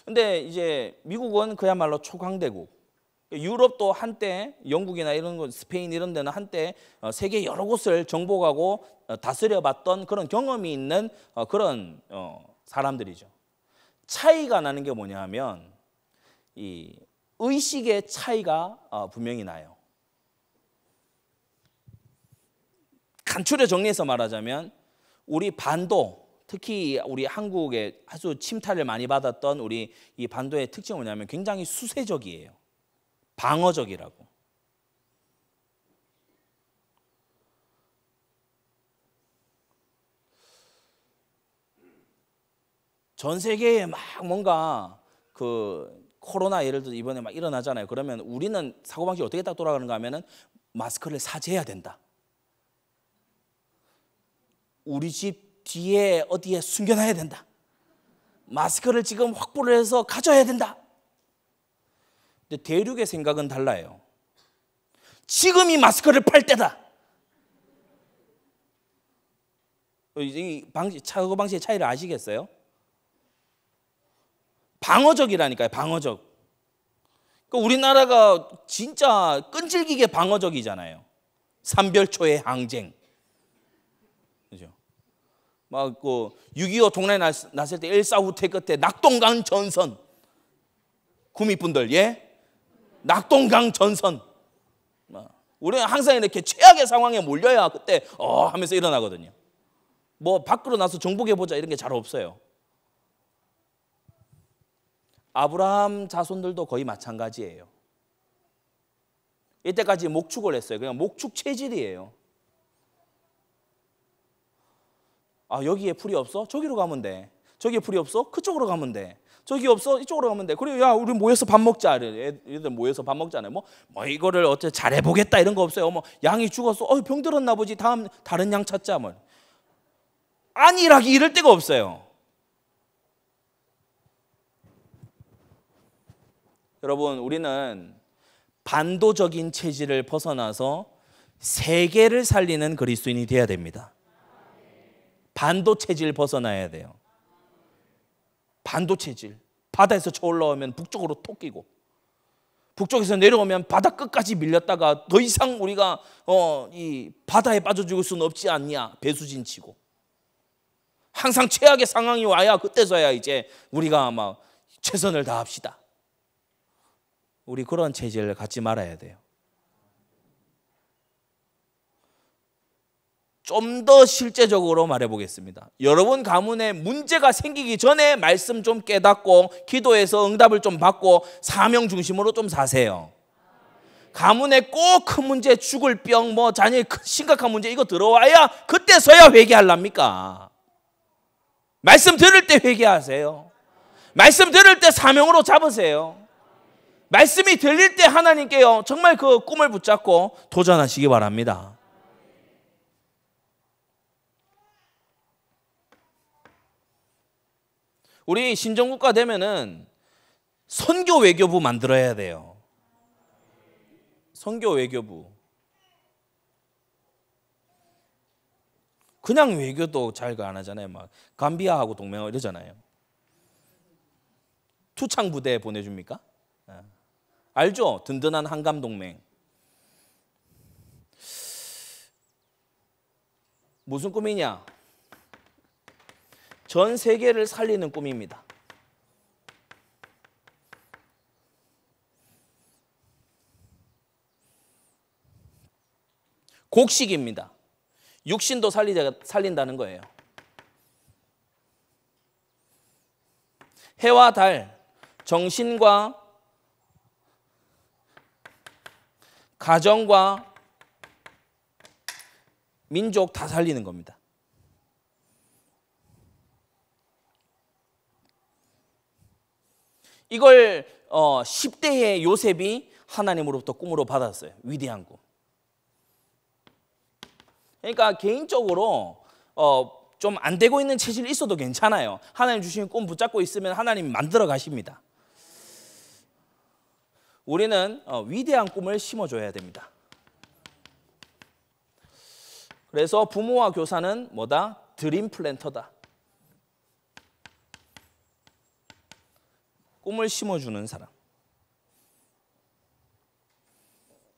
A: 근데 이제 미국은 그야말로 초강대국. 유럽도 한때 영국이나 이런 거, 스페인 이런 데는 한때 세계 여러 곳을 정복하고 다스려봤던 그런 경험이 있는 그런 사람들이죠. 차이가 나는 게 뭐냐 하면 이 의식의 차이가 분명히 나요. 간추려 정리해서 말하자면 우리 반도, 특히 우리 한국에 아주 침탈을 많이 받았던 우리 이 반도의 특징은 뭐냐면 굉장히 수세적이에요. 방어적이라고. 전 세계에 막 뭔가 그 코로나 예를 들어 이번에 막 일어나잖아요. 그러면 우리는 사고방식이 어떻게 딱 돌아가는가 하면은 마스크를 사재해야 된다. 우리 집 뒤에 어디에 숨겨놔야 된다. 마스크를 지금 확보를 해서 가져야 된다. 근데 대륙의 생각은 달라요. 지금이 마스크를 팔 때다. 이 사고 방식의 차이를 아시겠어요? 방어적이라니까요. 방어적. 그러니까 우리나라가 진짜 끈질기게 방어적이잖아요. 삼별초의 항쟁. 그죠? 막 그 6.25 동란에 났을 때 일사후퇴 끝에 낙동강 전선. 구미분들 예? 낙동강 전선. 우리는 항상 이렇게 최악의 상황에 몰려야 그때 하면서 일어나거든요. 뭐 밖으로 나서 정복해 보자 이런 게 잘 없어요. 아브라함 자손들도 거의 마찬가지예요. 이때까지 목축을 했어요. 그냥 목축 체질이에요. 아, 여기에 풀이 없어? 저기로 가면 돼. 저기에 풀이 없어? 그쪽으로 가면 돼. 저기 없어? 이쪽으로 가면 돼. 그리고 야, 우리 모여서 밥 먹자. 얘들 모여서 밥 먹잖아요. 뭐 이거를 어째 잘해보겠다 이런 거 없어요. 뭐 양이 죽었어. 병 들었나 보지. 다른 양 찾자. 뭐 안일하기 이럴 데가 없어요. 여러분, 우리는 반도적인 체질을 벗어나서 세계를 살리는 그리스도인이 되어야 됩니다. 반도 체질 벗어나야 돼요. 반도 체질. 바다에서 저 올라오면 북쪽으로 토끼고, 북쪽에서 내려오면 바다 끝까지 밀렸다가 더 이상 우리가 이 바다에 빠져 죽을 수는 없지 않냐, 배수진 치고. 항상 최악의 상황이 와야 그때서야 이제 우리가 막 최선을 다합시다. 우리 그런 체질을 갖지 말아야 돼요. 좀 더 실제적으로 말해보겠습니다. 여러분 가문에 문제가 생기기 전에 말씀 좀 깨닫고 기도해서 응답을 좀 받고 사명 중심으로 좀 사세요. 가문에 꼭 큰 문제, 죽을 병, 뭐 자녀의 심각한 문제 이거 들어와야 그때서야 회개하랍니까? 말씀 들을 때 회개하세요. 말씀 들을 때 사명으로 잡으세요. 말씀이 들릴 때 하나님께요, 정말 그 꿈을 붙잡고 도전하시기 바랍니다. 우리 신정국가 되면은 선교 외교부 만들어야 돼요. 선교 외교부. 그냥 외교도 잘 안 하잖아요. 막 감비아하고 동맹하고 이러잖아요. 투창 부대 보내줍니까? 알죠? 든든한 한감 동맹. 무슨 꿈이냐? 전 세계를 살리는 꿈입니다. 곡식입니다. 육신도 살린다는 거예요. 해와 달, 정신과 가정과 민족 다 살리는 겁니다. 이걸 10대의 요셉이 하나님으로부터 꿈으로 받았어요. 위대한 꿈. 그러니까 개인적으로 좀 안 되고 있는 체질이 있어도 괜찮아요. 하나님 주신 꿈 붙잡고 있으면 하나님이 만들어 가십니다. 우리는 위대한 꿈을 심어줘야 됩니다. 그래서 부모와 교사는 뭐다? 드림 플랜터다. 꿈을 심어주는 사람.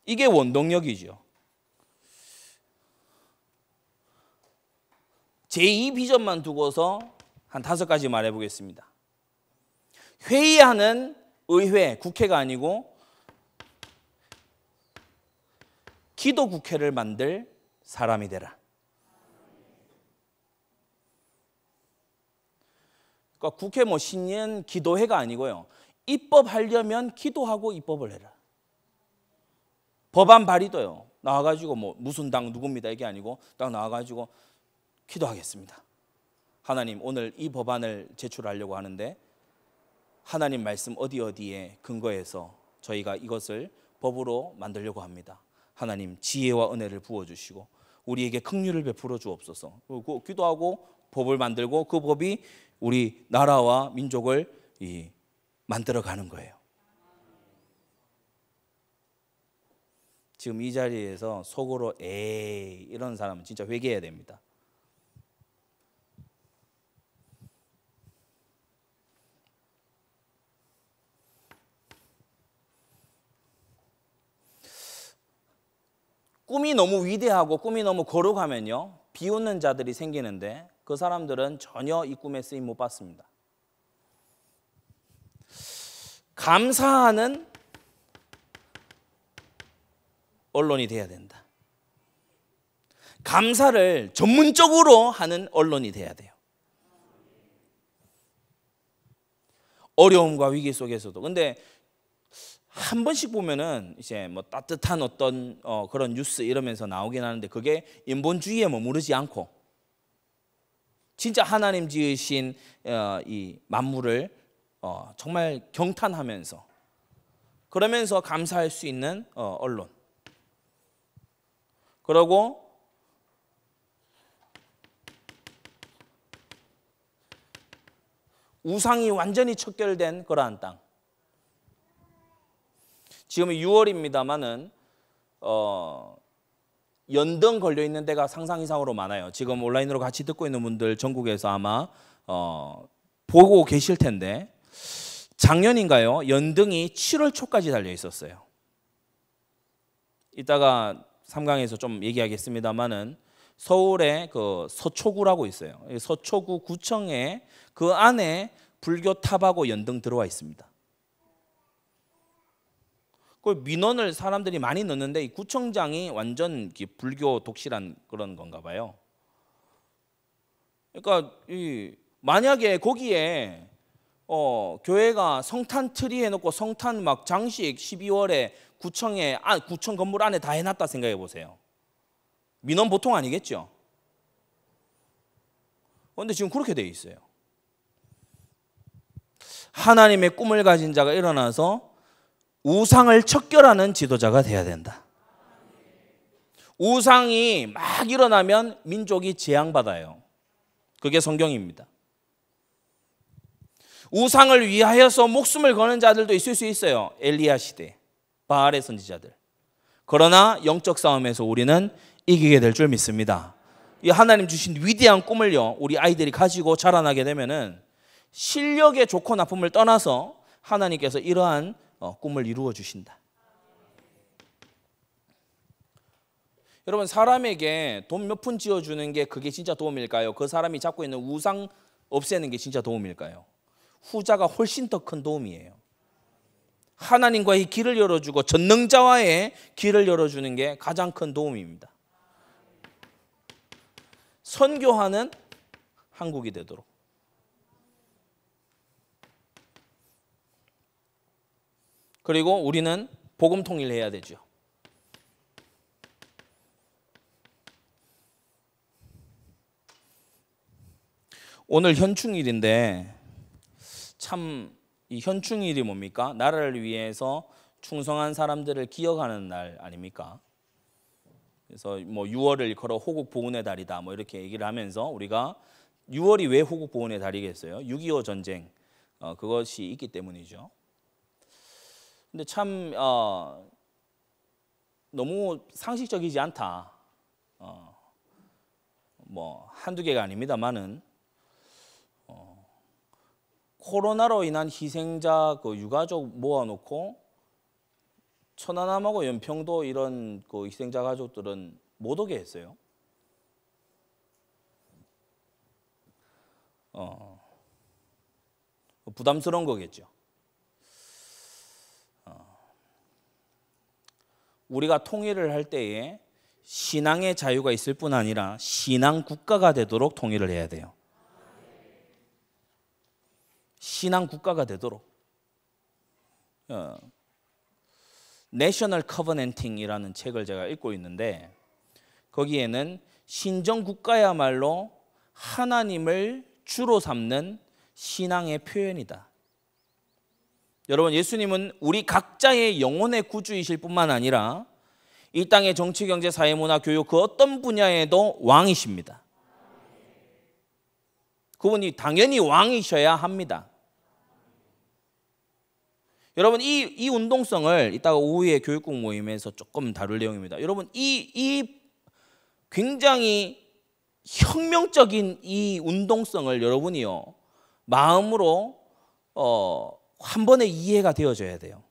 A: 이게 원동력이죠. 제2 비전만 두고서 한 5가지 말해보겠습니다. 회의하는 의회, 국회가 아니고 기도 국회를 만들 사람이 되라. 그러니까 국회 뭐 신년 기도회가 아니고요. 입법하려면 기도하고 입법을 해라. 법안 발의도요. 나와가지고 뭐 무슨 당 누굽니다 이게 아니고 딱 나와가지고 기도하겠습니다. 하나님, 오늘 이 법안을 제출하려고 하는데 하나님 말씀 어디에 근거해서 저희가 이것을 법으로 만들려고 합니다. 하나님 지혜와 은혜를 부어주시고 우리에게 긍휼을 베풀어 주옵소서. 그리고 기도하고 법을 만들고 그 법이 우리 나라와 민족을 만들어가는 거예요. 지금 이 자리에서 속으로 에이 이런 사람은 진짜 회개해야 됩니다. 꿈이 너무 위대하고 꿈이 너무 거룩하면요, 비웃는 자들이 생기는데 그 사람들은 전혀 이 꿈에 쓰임 못 받습니다. 감사하는 언론이 돼야 된다. 감사를 전문적으로 하는 언론이 돼야 돼요. 어려움과 위기 속에서도. 근데 한 번씩 보면은 이제 뭐 따뜻한 어떤 그런 뉴스 이러면서 나오긴 하는데 그게 인본주의에 머무르지 않고 진짜 하나님 지으신 이 만물을 정말 경탄하면서 그러면서 감사할 수 있는 언론. 그리고 우상이 완전히 척결된 그러한 땅. 지금 6월입니다만은 연등 걸려 있는 데가 상상 이상으로 많아요. 지금 온라인으로 같이 듣고 있는 분들 전국에서 아마 보고 계실 텐데 작년인가요? 연등이 7월 초까지 달려 있었어요. 이따가 3강에서 좀 얘기하겠습니다만은 서울에 그 서초구라고 있어요. 서초구 구청에 그 안에 불교 탑하고 연등 들어와 있습니다. 그 민원을 사람들이 많이 넣는데 이 구청장이 완전 불교 독실한 그런 건가 봐요. 그러니까 만약에 거기에 교회가 성탄 트리 해놓고 성탄 막 장식 12월에 구청 건물 안에 다 해놨다 생각해 보세요. 민원 보통 아니겠죠. 그런데 지금 그렇게 돼 있어요. 하나님의 꿈을 가진 자가 일어나서 우상을 척결하는 지도자가 돼야 된다. 우상이 막 일어나면 민족이 재앙받아요. 그게 성경입니다. 우상을 위하여서 목숨을 거는 자들도 있을 수 있어요. 엘리야 시대 바알의 선지자들. 그러나 영적 싸움에서 우리는 이기게 될 줄 믿습니다. 이 하나님 주신 위대한 꿈을요 우리 아이들이 가지고 자라나게 되면은 실력의 좋고 나쁨을 떠나서 하나님께서 이러한 꿈을 이루어 주신다. 여러분 사람에게 돈 몇 푼 지어주는 게 그게 진짜 도움일까요? 그 사람이 잡고 있는 우상 없애는 게 진짜 도움일까요? 후자가 훨씬 더 큰 도움이에요. 하나님과의 길을 열어주고 전능자와의 길을 열어주는 게 가장 큰 도움입니다. 선교하는 한국이 되도록. 그리고 우리는 복음 통일해야 되죠. 오늘 현충일인데 참 이 현충일이 뭡니까? 나라를 위해서 충성한 사람들을 기억하는 날 아닙니까? 그래서 뭐 6월을 걸어 호국 보훈의 달이다 뭐 이렇게 얘기를 하면서 우리가 6월이 왜 호국 보훈의 달이겠어요? 6.25 전쟁 그것이 있기 때문이죠. 근데 참 너무 상식적이지 않다. 뭐 한두 개가 아닙니다만은 코로나로 인한 희생자 그 유가족 모아놓고 천안함하고 연평도 이런 그 희생자 가족들은 못 오게 했어요. 부담스러운 거겠죠. 우리가 통일을 할 때에 신앙의 자유가 있을 뿐 아니라 신앙 국가가 되도록 통일을 해야 돼요. 신앙 국가가 되도록. 내셔널 커버넌팅이라는 책을 제가 읽고 있는데 거기에는 신정 국가야말로 하나님을 주로 삼는 신앙의 표현이다. 여러분 예수님은 우리 각자의 영혼의 구주이실 뿐만 아니라 이 땅의 정치, 경제, 사회, 문화, 교육 그 어떤 분야에도 왕이십니다. 그분이 당연히 왕이셔야 합니다. 여러분 이 운동성을 이따가 오후에 교육국 모임에서 조금 다룰 내용입니다. 여러분 이 굉장히 혁명적인 이 운동성을 여러분이요 마음으로 한 번에 이해가 되어져야 돼요.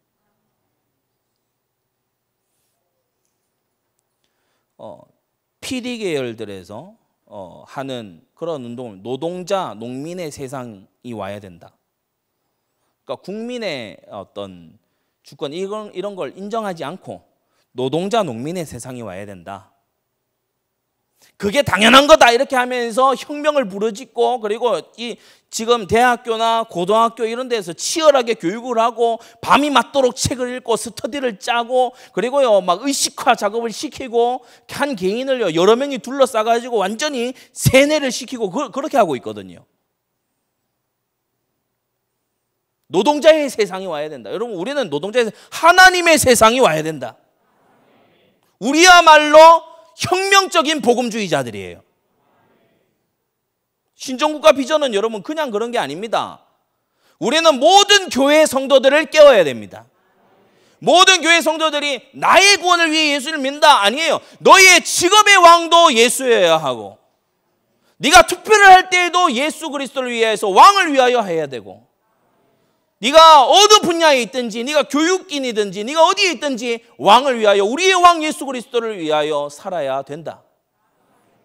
A: PD 계열들에서 하는 그런 운동을 노동자, 농민의 세상이 와야 된다. 그러니까 국민의 어떤 주권 이런 걸 인정하지 않고 노동자, 농민의 세상이 와야 된다. 그게 당연한 거다 이렇게 하면서 혁명을 부르짖고, 그리고 이 지금 대학교나 고등학교 이런 데서 치열하게 교육을 하고 밤이 맞도록 책을 읽고 스터디를 짜고, 그리고요 막 의식화 작업을 시키고, 한 개인을요 여러 명이 둘러싸가지고 완전히 세뇌를 시키고 그렇게 하고 있거든요. 노동자의 세상이 와야 된다. 여러분, 우리는 노동자의 하나님의 세상이 와야 된다. 우리야말로 혁명적인 복음주의자들이에요. 신정국가 비전은 여러분 그냥 그런 게 아닙니다. 우리는 모든 교회 성도들을 깨워야 됩니다. 모든 교회 성도들이 나의 구원을 위해 예수를 믿는다 아니에요. 너의 직업의 왕도 예수여야 하고, 네가 투표를 할 때에도 예수 그리스도를 위해서 왕을 위하여 해야 되고, 네가 어느 분야에 있든지, 네가 교육인이든지, 네가 어디에 있든지 왕을 위하여, 우리의 왕 예수 그리스도를 위하여 살아야 된다.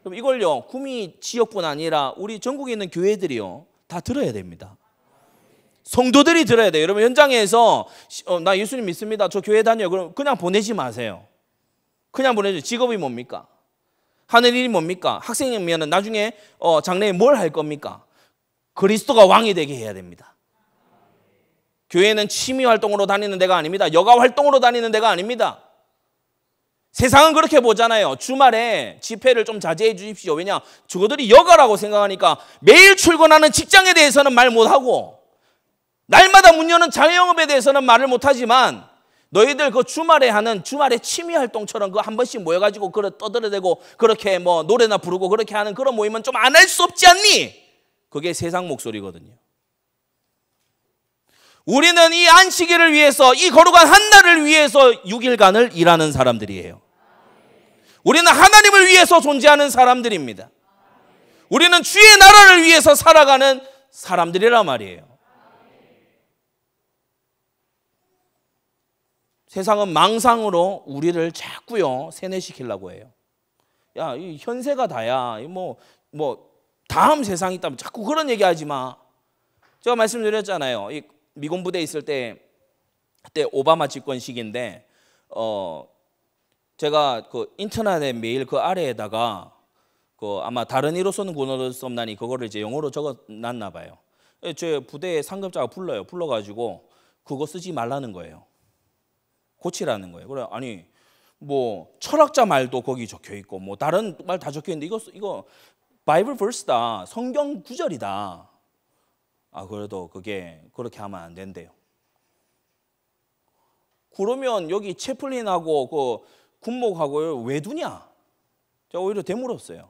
A: 그럼 이걸요 구미 지역뿐 아니라 우리 전국에 있는 교회들이요 다 들어야 됩니다. 성도들이 들어야 돼요. 여러분, 현장에서 나 예수님 믿습니다, 저 교회 다녀요, 그럼 그냥 보내지 마세요. 그냥 보내죠. 직업이 뭡니까? 하는 일이 뭡니까? 학생이면 나중에 장래에 뭘 할 겁니까? 그리스도가 왕이 되게 해야 됩니다. 교회는 취미 활동으로 다니는 데가 아닙니다. 여가 활동으로 다니는 데가 아닙니다. 세상은 그렇게 보잖아요. 주말에 집회를 좀 자제해 주십시오. 왜냐? 저들이 여가라고 생각하니까 매일 출근하는 직장에 대해서는 말 못하고, 날마다 문 여는 자영업에 대해서는 말을 못하지만, 너희들 그 주말에 하는 주말에 취미 활동처럼 그 한 번씩 모여가지고 떠들어대고 그렇게 뭐 노래나 부르고 그렇게 하는 그런 모임은 좀 안 할 수 없지 않니? 그게 세상 목소리거든요. 우리는 이 안식일을 위해서, 이 거룩한 한날을 위해서 6일간을 일하는 사람들이에요. 우리는 하나님을 위해서 존재하는 사람들입니다. 우리는 주의 나라를 위해서 살아가는 사람들이란 말이에요. 세상은 망상으로 우리를 자꾸요 세뇌시키려고 해요. 야, 이 현세가 다야. 뭐 다음 세상이 있다면 자꾸 그런 얘기하지 마. 제가 말씀드렸잖아요. 이 미군 부대에 있을 때, 그때 오바마 집권 시기인데, 제가 그 인터넷에 메일 그 아래에다가 그 아마 다른 이로서는 구원받을 수 없나니 그거를 이제 영어로 적어놨나 봐요. 제 부대에 상급자가 불러가지고 그거 쓰지 말라는 거예요. 고치라는 거예요. 그래, 아니 뭐 철학자 말도 거기 적혀 있고 뭐 다른 말 다 적혀 있는데 이거 바이블 버스다, 성경 구절이다. 아, 그래도 그게 그렇게 하면 안 된대요. 그러면 여기 채플린하고 그 군목하고 왜 두냐? 제가 오히려 되물었어요.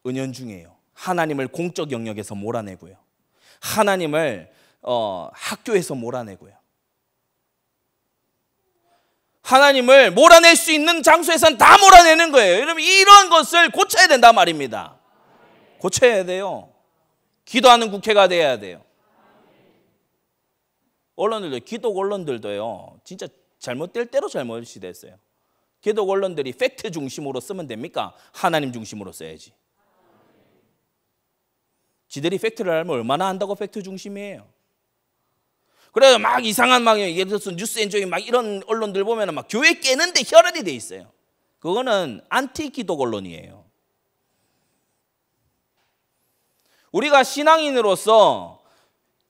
A: 은연중이에요. 하나님을 공적 영역에서 몰아내고요, 하나님을 학교에서 몰아내고요, 하나님을 몰아낼 수 있는 장소에서는 다 몰아내는 거예요. 여러분, 이런 것을 고쳐야 된단 말입니다. 고쳐야 돼요. 기도하는 국회가 돼야 돼요. 언론들도, 기독 언론들도요 진짜 잘못될 대로 잘못이 됐어요. 기독 언론들이 팩트 중심으로 쓰면 됩니까? 하나님 중심으로 써야지. 지들이 팩트를 알면 얼마나 안다고 팩트 중심이에요. 그래서 막 이상한 막 예를 들어서 뉴스엔조이 막 이런 언론들 보면 막 교회 깨는데 혈안이 돼 있어요. 그거는 안티 기독 언론이에요. 우리가 신앙인으로서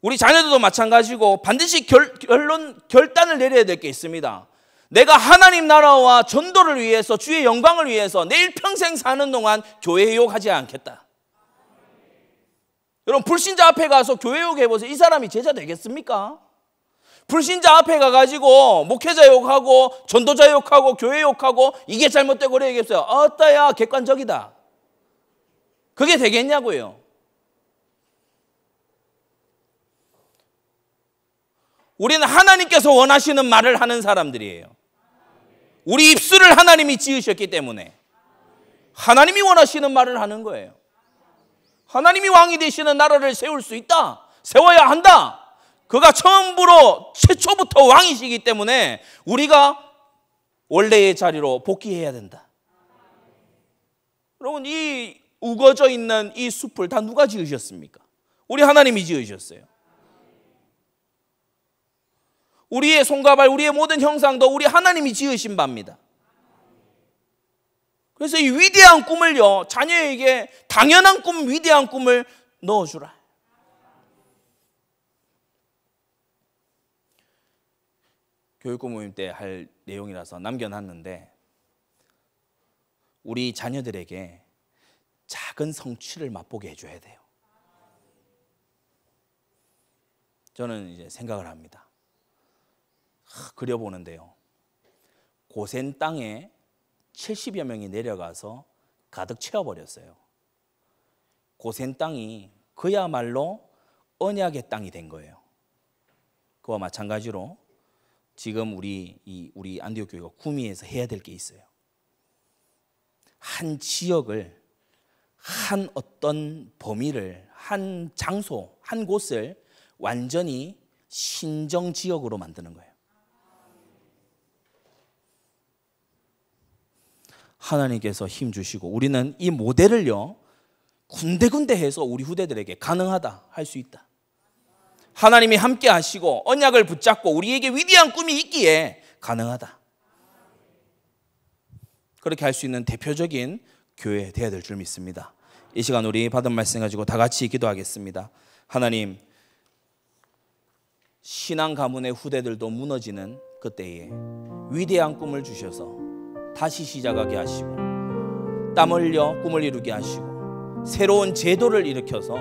A: 우리 자녀들도 마찬가지고 반드시 결단을 내려야 될 게 있습니다. 내가 하나님 나라와 전도를 위해서, 주의 영광을 위해서 내 일평생 사는 동안 교회 욕하지 않겠다. 여러분, 불신자 앞에 가서 교회 욕해보세요. 이 사람이 제자 되겠습니까? 불신자 앞에 가가지고 목회자 욕하고 전도자 욕하고 교회 욕하고 이게 잘못되고 그래 얘기했어요. 어따야 객관적이다. 그게 되겠냐고요. 우리는 하나님께서 원하시는 말을 하는 사람들이에요. 우리 입술을 하나님이 지으셨기 때문에 하나님이 원하시는 말을 하는 거예요. 하나님이 왕이 되시는 나라를 세울 수 있다, 세워야 한다. 그가 최초부터 왕이시기 때문에 우리가 원래의 자리로 복귀해야 된다. 여러분, 이 우거져 있는 이 숲을 다 누가 지으셨습니까? 우리 하나님이 지으셨어요. 우리의 손과 발, 우리의 모든 형상도 우리 하나님이 지으신 바입니다. 그래서 이 위대한 꿈을요, 자녀에게 당연한 꿈, 위대한 꿈을 넣어주라. 교육부 모임 때 할 내용이라서 남겨놨는데, 우리 자녀들에게 작은 성취를 맛보게 해줘야 돼요. 저는 이제 생각을 합니다. 그려보는데요, 고센 땅에 70여 명이 내려가서 가득 채워버렸어요. 고센 땅이 그야말로 언약의 땅이 된 거예요. 그와 마찬가지로 지금 우리 안디옥 교회가 구미에서 해야 될 게 있어요. 한 지역을, 한 어떤 범위를, 한 장소, 한 곳을 완전히 신정 지역으로 만드는 거예요. 하나님께서 힘 주시고, 우리는 이 모델을요, 군데군데 해서 우리 후대들에게 가능하다 할 수 있다. 하나님이 함께 하시고 언약을 붙잡고 우리에게 위대한 꿈이 있기에 가능하다. 그렇게 할 수 있는 대표적인 교회 되어야 될 줄 믿습니다. 이 시간 우리 받은 말씀 가지고 다 같이 기도하겠습니다. 하나님, 신앙 가문의 후대들도 무너지는 그때에 위대한 꿈을 주셔서 다시 시작하게 하시고, 땀 흘려 꿈을 이루게 하시고, 새로운 제도를 일으켜서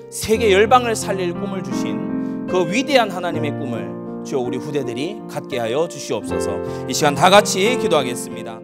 A: 세계 열방을 살릴 꿈을 주신 그 위대한 하나님의 꿈을 주여 우리 후대들이 갖게 하여 주시옵소서. 이 시간 다 같이 기도하겠습니다.